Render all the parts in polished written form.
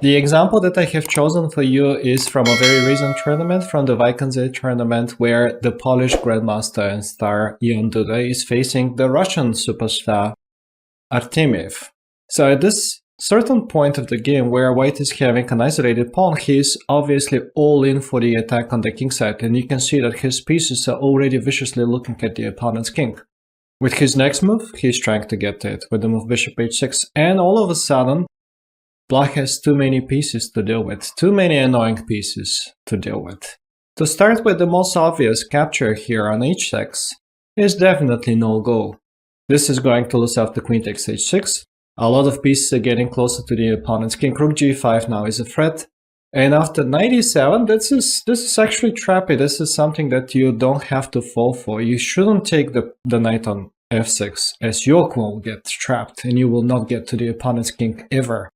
The example that I have chosen for you is from a very recent tournament, from the Vikings tournament, where the Polish Grandmaster and star Jan Duda is facing the Russian superstar Artemiev. So at this certain point of the game where white is having an isolated pawn, he is obviously all in for the attack on the king side, and you can see that his pieces are already viciously looking at the opponent's king. With his next move, he's trying to get it with the move bishop h6, and all of a sudden, black has too many pieces to deal with, too many annoying pieces to deal with. To start with, the most obvious capture here on h6 is definitely no-go. This is going to lose after queen takes h6. A lot of pieces are getting closer to the opponent's king. Rook g5 now is a threat. And after knight e7, this is actually trappy. This is something that you don't have to fall for. You shouldn't take the knight on f6, as your queen will get trapped and you will not get to the opponent's king ever.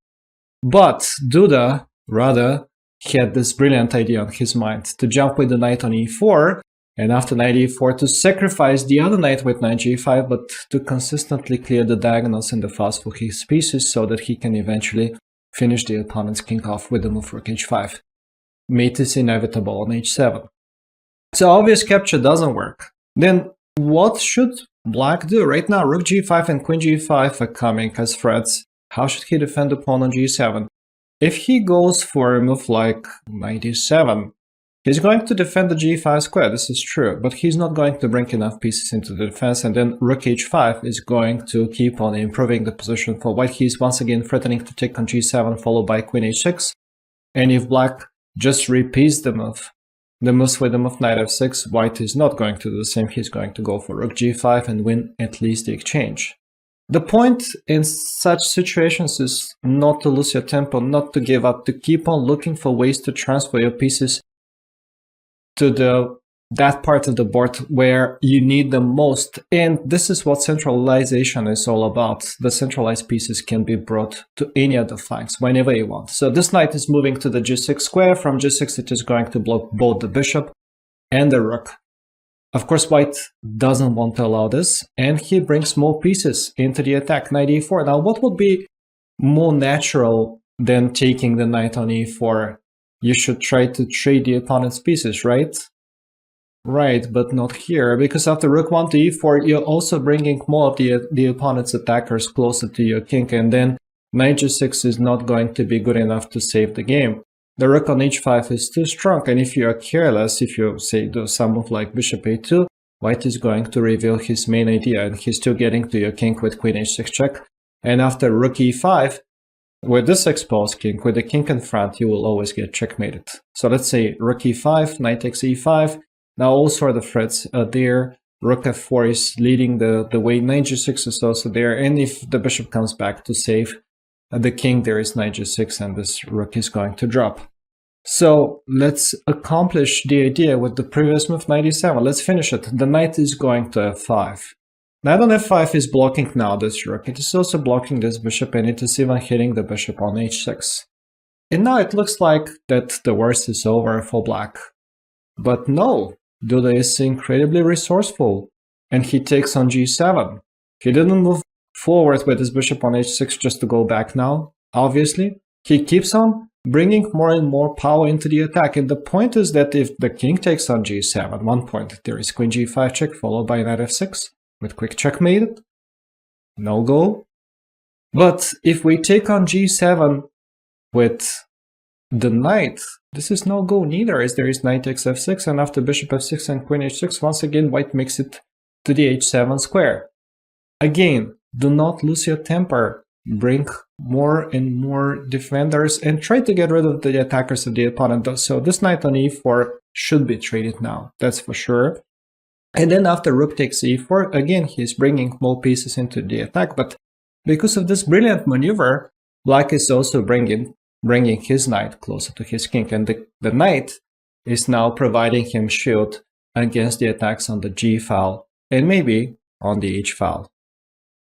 But Duda, rather, had this brilliant idea on his mind to jump with the knight on e4, and after knight e4 to sacrifice the other knight with knight g5, but to consistently clear the diagonals and the fast for his pieces so that he can eventually finish the opponent's king off with the move rook h5. Mate is inevitable on h7. So obvious capture doesn't work. Then what should black do? Right now rook g5 and queen g5 are coming as threats. How should he defend the pawn on g7? If he goes for a move like knight e7, he's going to defend the g5 square, this is true, but he's not going to bring enough pieces into the defense, and then rook h5 is going to keep on improving the position for white. He's once again threatening to take on g7 followed by queen h6, and if black just repeats the moves with the move knight f6, white is not going to do the same. He's going to go for rook g5 and win at least the exchange. The point in such situations is not to lose your tempo, not to give up, to keep on looking for ways to transfer your pieces to that part of the board where you need them most. And this is what centralization is all about. The centralized pieces can be brought to any of the flanks whenever you want. So this knight is moving to the g6 square. From g6 it is going to block both the bishop and the rook. Of course, white doesn't want to allow this, and he brings more pieces into the attack, knight e4. Now, what would be more natural than taking the knight on e4? You should try to trade the opponent's pieces, right? Right, but not here, because after rook 1 to e4, you're also bringing more of the opponent's attackers closer to your king, and then knight g6 is not going to be good enough to save the game. The rook on h5 is too strong, and if you are careless, if you say do some move like bishop a2, white is going to reveal his main idea, and he's still getting to your king with queen h6 check. And after rook e5, with this exposed king, with the king in front, you will always get checkmated. So let's say rook e5, knight takes e5, now all sort of threats are there. Rook f4 is leading the way, knight g6 is also there, and if the bishop comes back to save the king, there is knight g6 and this rook is going to drop. So let's accomplish the idea with the previous move, knight e7. Let's finish it. The knight is going to f5. Knight on f5 is blocking now this rook. It is also blocking this bishop, and it is even hitting the bishop on h6. And now it looks like that the worst is over for black. But no, Duda is incredibly resourceful, and he takes on g7. He didn't move forward with his bishop on h6 just to go back now, obviously. He keeps on bringing more and more power into the attack, and the point is that if the king takes on g7, one point, there is queen g5 check followed by knight f6 with quick checkmate, no go. But if we take on g7 with the knight, this is no go neither, as there is knight takes f6, and after bishop f6 and queen h6, once again white makes it to the h7 square. Again, do not lose your temper. Bring more and more defenders and try to get rid of the attackers of the opponent. So this knight on e4 should be traded now, that's for sure. And then after rook takes e4, again he's bringing more pieces into the attack, but because of this brilliant maneuver, black is also bringing his knight closer to his king, and the knight is now providing him shield against the attacks on the g file and maybe on the h file.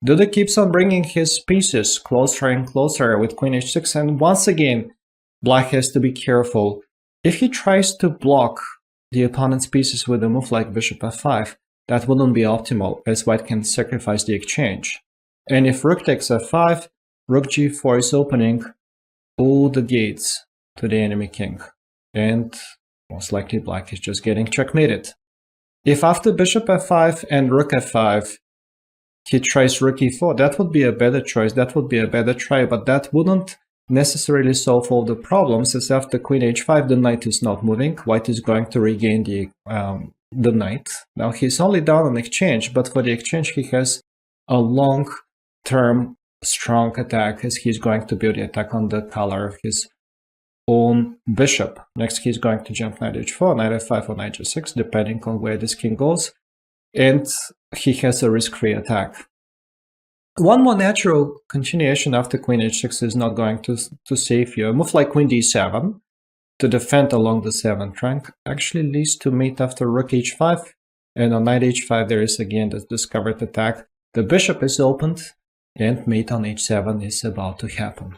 Duda keeps on bringing his pieces closer and closer with queen h6, and once again, black has to be careful. If he tries to block the opponent's pieces with a move like bishop f5, that wouldn't be optimal, as white can sacrifice the exchange. And if rook takes f5, rook g4 is opening, all the gates to the enemy king, and most likely black is just getting checkmated. If after bishop f5 and rook f5 he tries rook e4, that would be a better choice, that would be a better try, but that wouldn't necessarily solve all the problems, as after queen h5 the knight is not moving, white is going to regain the knight. Now he's only down on exchange, but for the exchange he has a long-term strong attack, as he's going to build the attack on the color of his own bishop. Next he's going to jump knight h4, knight f5 or knight g6, depending on where this king goes, and he has a risk-free attack. One more natural continuation after queen h6 is not going to save you. A move like queen d7 to defend along the 7th rank actually leads to mate after rook h5, and on knight h5 there is again this discovered attack. The bishop is opened and mate on h7 is about to happen.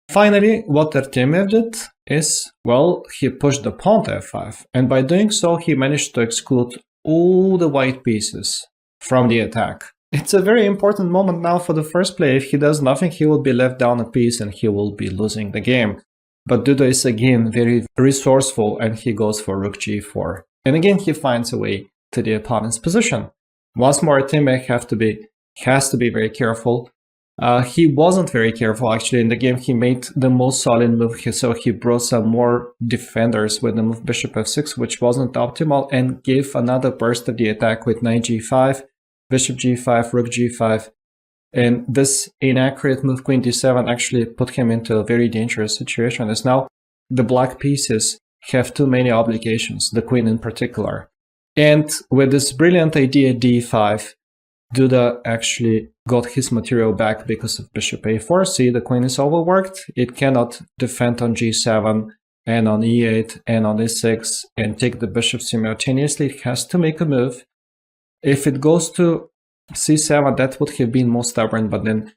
Finally, what Artemiev did is, well, he pushed the pawn to f5, and by doing so he managed to exclude all the white pieces from the attack. It's a very important moment now for the first player. If he does nothing, he will be left down a piece and he will be losing the game. But Duda is again very resourceful and he goes for rook g4. And again he finds a way to the opponent's position. Once more, Artemiev has to be very careful. He wasn't very careful actually in the game. He made the most solid move, so he brought some more defenders with the move bishop f6, which wasn't optimal, and gave another burst of the attack with knight g5, bishop g5, rook g5. And this inaccurate move queen d7 actually put him into a very dangerous situation, as now the black pieces have too many obligations, the queen in particular. And with this brilliant idea d5, Duda actually got his material back because of bishop a4. See, the queen is overworked. It cannot defend on g7 and on e8 and on e6 and take the bishop simultaneously. It has to make a move. If it goes to c7, that would have been more stubborn, but then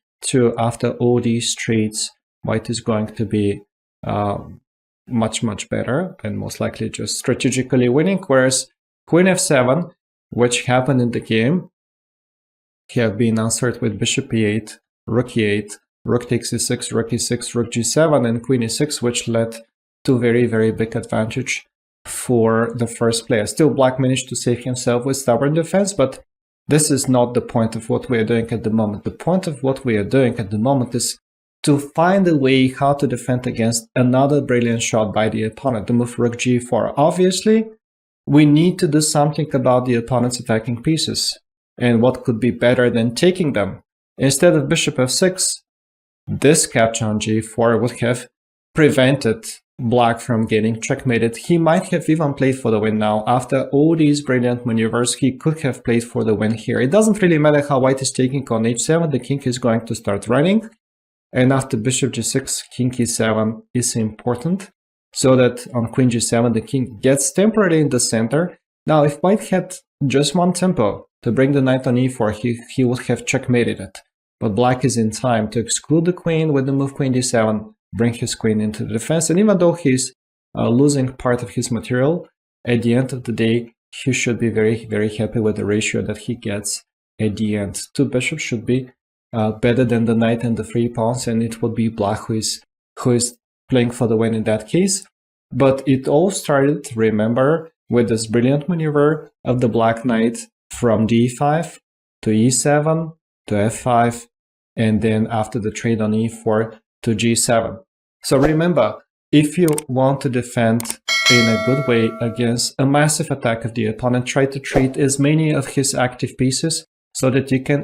after all these trades, white is going to be much better and most likely just strategically winning, whereas queen f7, which happened in the game, have been answered with bishop e8, rook takes e6, rook e6, rook g7, and queen e6, which led to very big advantage for the first player. Still, black managed to save himself with stubborn defense, but this is not the point of what we are doing at the moment. The point of what we are doing at the moment is to find a way how to defend against another brilliant shot by the opponent, the move rook g4. Obviously, we need to do something about the opponent's attacking pieces. And what could be better than taking them? Instead of bishop f6, this capture on g4 would have prevented black from getting checkmated. He might have even played for the win now. After all these brilliant maneuvers, he could have played for the win here. It doesn't really matter how white is taking on h7, the king is going to start running. And after bishop g6, king e7 is important, so that on queen g7, the king gets temporarily in the center. Now, if white had just one tempo to bring the knight on e4, he would have checkmated it. But black is in time to exclude the queen with the move queen d7, bring his queen into the defense. And even though he's losing part of his material, at the end of the day, he should be very happy with the ratio that he gets at the end. Two bishops should be better than the knight and the 3 pawns, and it would be black who is playing for the win in that case. But it all started, remember, with this brilliant maneuver of the black knight from d5 to e7 to f5, and then after the trade on e4 to g7. So remember, if you want to defend in a good way against a massive attack of the opponent, try to trade as many of his active pieces so that you can